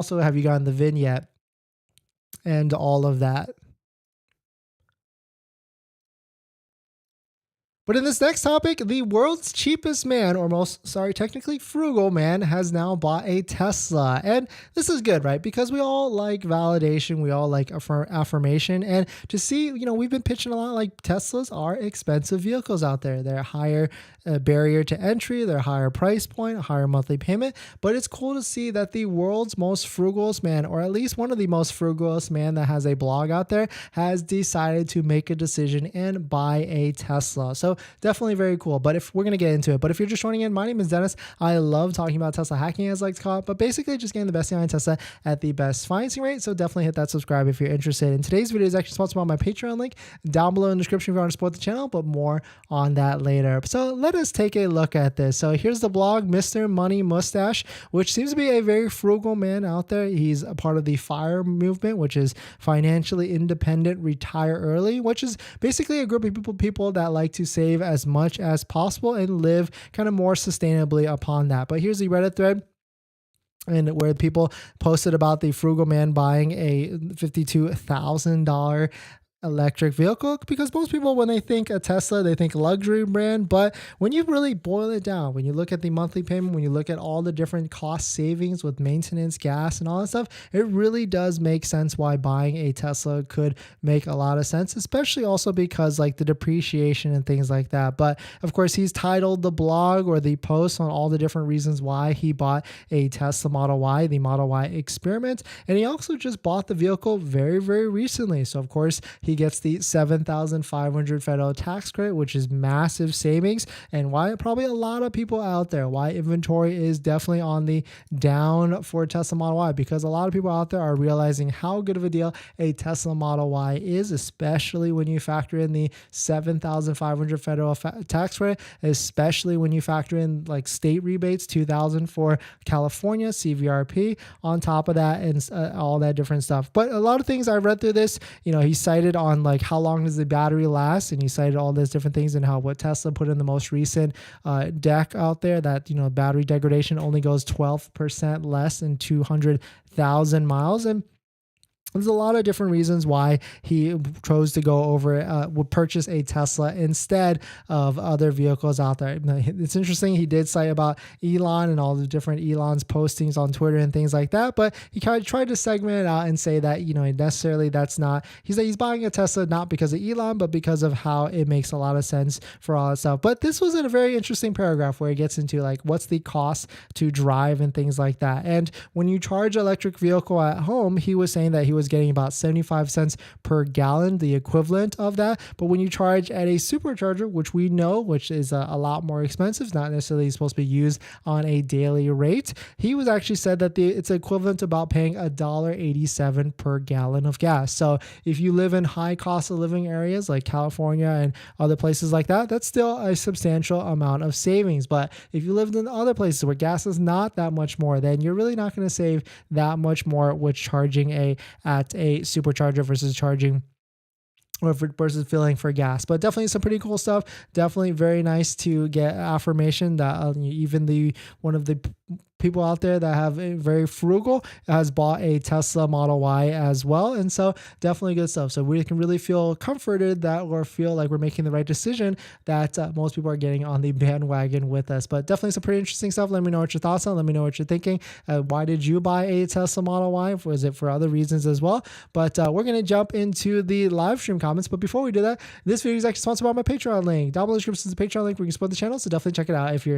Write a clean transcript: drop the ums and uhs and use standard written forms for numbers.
Also, have you gotten the VIN yet? And all of that. But in this next topic, the world's cheapest man, or technically frugal man, has now bought a Tesla. And this is good, right? Because we all like validation, we all like affirmation. And to see, we've been pitching a lot like Teslas are expensive vehicles out there. They're higher barrier to entry, they're higher price point, a higher monthly payment. But it's cool to see that the world's most frugalist man, or at least one of the most frugalist man that has a blog out there, has decided to make a decision and buy a Tesla. So definitely very cool. But if we're going to get into it, but if you're just joining in, my name is Dennis. I love talking about Tesla hacking, as I like to call it, but basically just getting the best deal on Tesla at the best financing rate. So definitely hit that subscribe if you're interested. And today's video is actually sponsored by my Patreon link down below in the description if you want to support the channel, but more on that later. So let us take a look at this. So here's the blog, Mr. Money Mustache, which seems to be a very frugal man out there. He's a part of the FIRE movement, which is financially independent, retire early, which is basically a group of people that like to save as much as possible and live kind of more sustainably upon that. But here's the Reddit thread, and where people posted about the frugal man buying a $52,000 electric vehicle, because most people, when they think a Tesla, they think luxury brand. But when you really boil it down, when you look at the monthly payment, when you look at all the different cost savings with maintenance, gas, and all that stuff, it really does make sense why buying a Tesla could make a lot of sense, especially also because like the depreciation and things like that. But of course, he's titled the blog or the post on all the different reasons why he bought a Tesla Model Y, the Model Y Experiment. And he also just bought the vehicle very, very recently. So of course, he gets the $7,500 federal tax credit, which is massive savings, and why probably a lot of people out there, why inventory is definitely on the down for Tesla Model Y, because a lot of people out there are realizing how good of a deal a Tesla Model Y is, especially when you factor in the $7,500 federal tax credit, especially when you factor in like state rebates, $2,000 for California, CVRP on top of that, and all that different stuff. But a lot of things I read through this, he cited on like how long does the battery last, and he cited all those different things, and how what Tesla put in the most recent deck out there, that battery degradation only goes 12% less than 200,000 miles. And there's a lot of different reasons why he chose to go over, would purchase a Tesla instead of other vehicles out there. It's interesting. He did cite about Elon and all the different Elon's postings on Twitter and things like that, but he kind of tried to segment it out and say that, necessarily that's not, he's buying a Tesla not because of Elon, but because of how it makes a lot of sense for all that stuff. But this was in a very interesting paragraph where he gets into like, what's the cost to drive and things like that. And when you charge an electric vehicle at home, he was saying that he was getting about 75 cents per gallon, the equivalent of that. But when you charge at a supercharger, which we know, which is a lot more expensive, not necessarily supposed to be used on a daily rate, he was actually said that it's equivalent to about paying $1.87 per gallon of gas. So if you live in high cost of living areas like California and other places like that, that's still a substantial amount of savings. But if you lived in other places where gas is not that much more, then you're really not going to save that much more with charging at a supercharger versus charging or versus filling for gas. But definitely some pretty cool stuff. Definitely very nice to get affirmation that even one of the people out there that have a very frugal has bought a Tesla Model Y as well. And so definitely good stuff. So we can really feel comforted that, or feel like we're making the right decision, that most people are getting on the bandwagon with us. But definitely some pretty interesting stuff. Let me know what your thoughts are. Let me know what you're thinking. Why did you buy a Tesla Model Y? Was it for other reasons as well? But we're going to jump into the live stream comments. But before we do that, this video is actually sponsored by my Patreon link. Down below in the description is the Patreon link where you can support the channel. So definitely check it out if you're